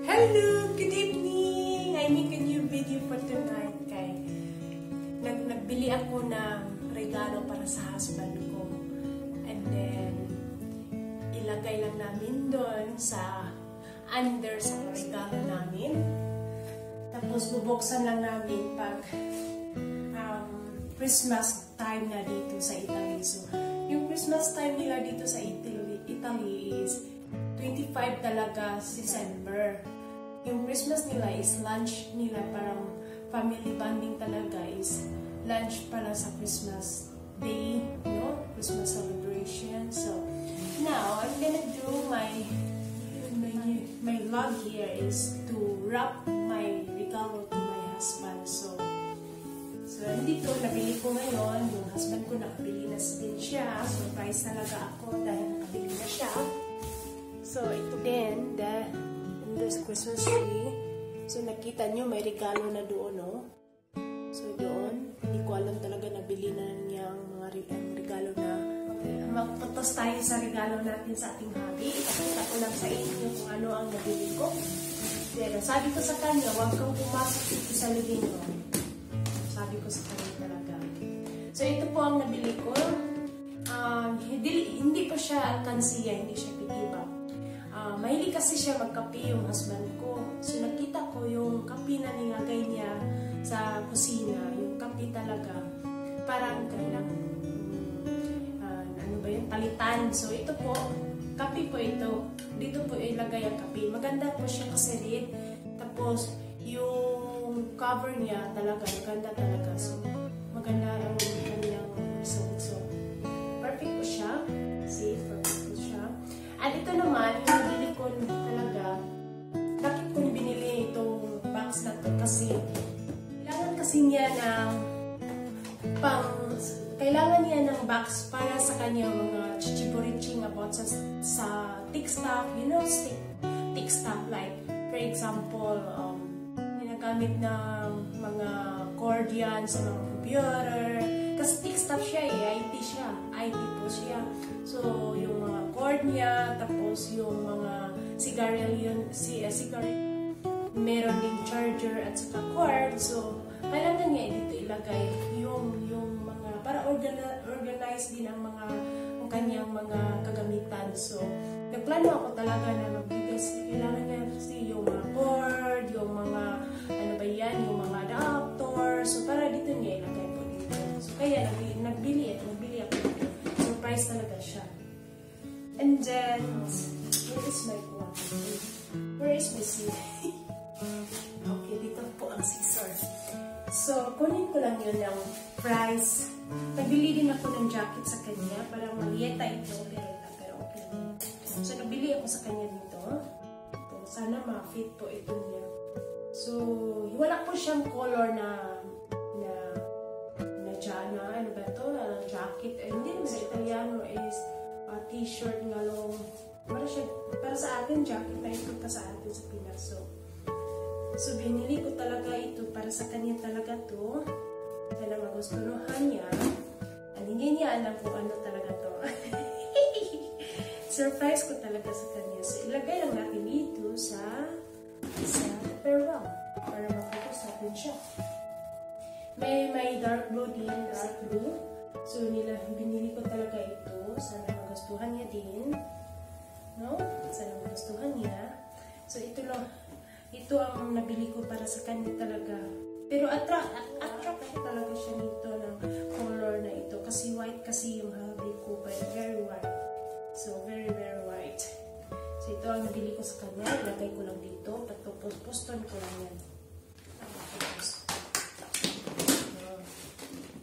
Hello! Good evening! I make a new video for tonight. Nagbili ako ng regalo para sa husband ko. And then, ilagay lang namin doon sa under sa regalo namin. Tapos, bubuksan lang namin pag Christmas time na dito sa Italy. So, yung Christmas time nila dito sa Italy is 25 talaga December. Yung Christmas nila is lunch nila, parang family bonding talaga is lunch para sa Christmas day, no? Christmas celebration. So, now, I'm gonna do my vlog here is to wrap my regalo to my husband. So dito, nabili ko ngayon. Yung husband ko nakabili na din siya. Surprise talaga ako dahil nakabili na siya. So, ito din, there's Christmas tree. So, nakita nyo, may regalo na doon, no? So, doon, hindi ko alam talaga nabili na niya ang mga regalo na. Okay, magpatos tayo sa regalo natin sa ating hubby. Ipakita ko lang sa inyo kung ano ang nabili ko. Pero, sabi ko sa kanya, huwag kang pumasok dito sa living room. Sabi ko sa kanya talaga. So, ito po ang nabili ko. Hindi pa siya alkansiya, hindi siya pitiba. Mahilig kasi siya magkape yung husband ko. So, nakita ko yung kape na nilagay niya sa kusina. Yung kape talaga. Parang kailang, ano ba yun? Palitan. So, ito po, kape po ito. Dito po ilagay ang kape. Maganda po siya kasi rin. Tapos, yung cover niya talaga, maganda talaga. So, maganda ang kanyang result. So, perfect po siya. See, perfect po siya. At ito naman, yung binili ko talaga, bakit ko binili itong box na to? Kasi, kailangan niya ng box para sa kanyang mga chichiburiching about sa thick stuff, you know, thick stuff like, for example, ginagamit ng mga cord yan sa mga computer. Kasi thick stuff siya IT siya. IT po siya. So, yung mga cord niya, tapos yung mga sigarilyo, meron ding charger at saka cord. So, kailangan niya dito ilagay yung mga, para organize din ang kanyang mga kagamitan. So, nagplano ako talaga na magbigay. Kailangan niya kasi yung mga cord, yung mga, ano ba yan, yung mga adapter. So, para dito niya ilagay po dito. So, kaya nagbili ako dito. Surprise talaga siya. And then, where is my one? Where is my scissors? Okay, dito po ang scissors. So, kunin ko lang yun yung price. Nagbili din ako ng jacket sa kanya. Parang malieta ito, pero okay. So, nabili ako sa kanya dito. Ito, sana ma-fit po ito niya. So, wala po siyang color na ano ba ito? Jacket. Hindi naman sa Italiano is t-shirt nga long. Para sa atin, jacket na ito pa sa atin sa Pinas. So, binili ko talaga ito para sa kanya talaga to. Kaya magustuhan niya. At hindi niya alam kung ano talaga to. Surprise ko talaga sa kanya. So, ilagay lang natin dito sa farewell. Para mapapos natin siya. May dark blue din. Dark blue. So, binili ko talaga ito. Sana magustuhan niya din. No? Sana magustuhan niya. So, ito ang nabili ko para sa kanya talaga. Pero attract talaga siya nito ng color na ito. Kasi white kasi yung hubby ko. But very white. So, very, very white. So, ito ang nabili ko sa kanya. Ilagay ko lang dito. Puston ko lang yan.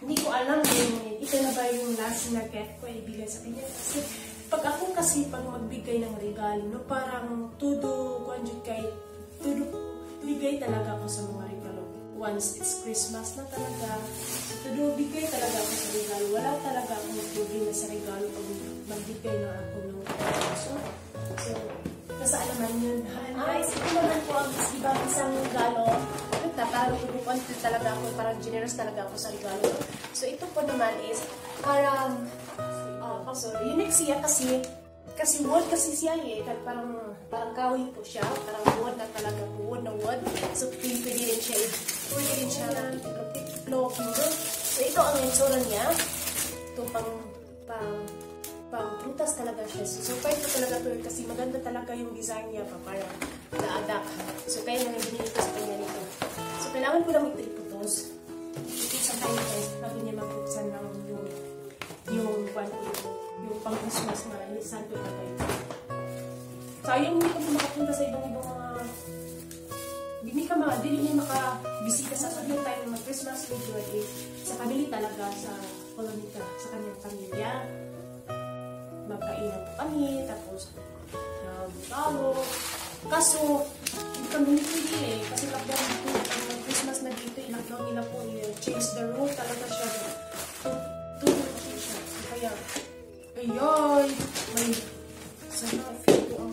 Hindi ko alam kung ito na ba yung last na gift ko ibigay sa kanya. Kasi pag magbigay ng regalo, no, parang bigay talaga ako sa mga regalo. Once it's Christmas na talaga, bigay talaga ako sa regalo. Wala talaga akong problema sa regalo pag magbigay na ako ng regalo. So, kasi alaman yun. Guys, ito naman po ang isang regalo. Parang content talaga ako, parang generous talaga ako sa regalo. So, ito po naman is parang, unique siya kasi Kasi wood kasi siya eh. Parang kahoy po siya. Parang wood na talaga. Wood na wood. So, pwede rin siya. Pwede rin siya na looking. So, ito ang itsura niya. Ito pang prutas talaga siya. So, pwede ko talaga ito kasi maganda talaga yung design niya pa. Parang naadak. So, kaya nang binili ko sa kanya nito. So, kailangan ko lang i-triputos. Ipitsa tayo guys. Bago niya magbuksan ng yung pang Christmas na santo na kayo. Sayang hindi ka makapunta sa ibang mga dili niya makabisita sa kanyang tayo ng Christmas video sa family talaga sa Colonica, sa kanyang pamilya. Magkainan po kami, tapos talo. Kaso, hindi kami nipili eh. Kasi lockdown na po, ang Christmas na dito, lockdown nila po, change the rule talaga siya. Tutuloy siya. Kaya, ayun, may sana feel ko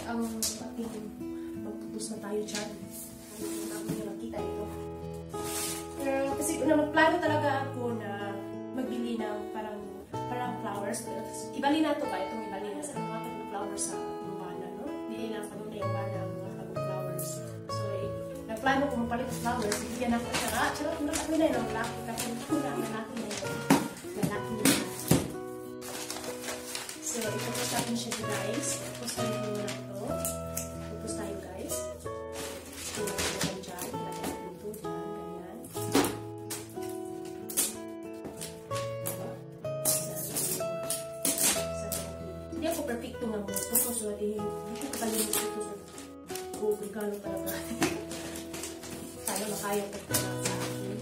ang ating magpupus na tayo dyan. Hindi namin nakita ito. Pero kasi nagplano talaga ako na magbili ng parang flowers. Ibali na ito ba? Itong ibali na sa mga flowers sa bana, no? Bili lang pa doon na yung bana ang mga flowers. So, nagplano ko mapalit ng flowers. Ibigyan ako siya. Charot, nakalaki na yun. Malaki na yun. So, ipapos natin siya guys. Tapos tayo muna ito. Tapos tayo guys. Ilagay natin dyan. Ilagay natin ito dyan. Ganyan. Hindi ako perfecto nga mo. Tapos hindi ko kalimutan ito sa regalo talaga. Sana makaya ko ito sa akin.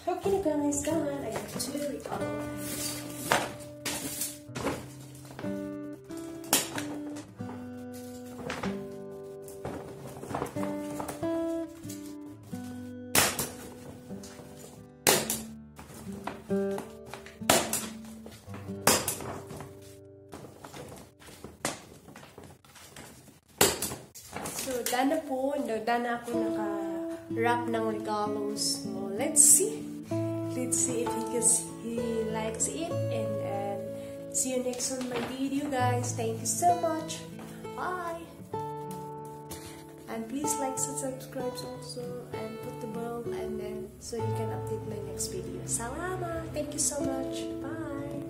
Okay guys, done. I have to recover. So, done na po. Done na ako naka-wrap ng regalos mo. Let's see. Let's see if he likes it. And see you next on my video, guys. Thank you so much. Bye. And please like and subscribe also. And put the bell. And then so you can update my next video. Salamat. Thank you so much. Bye.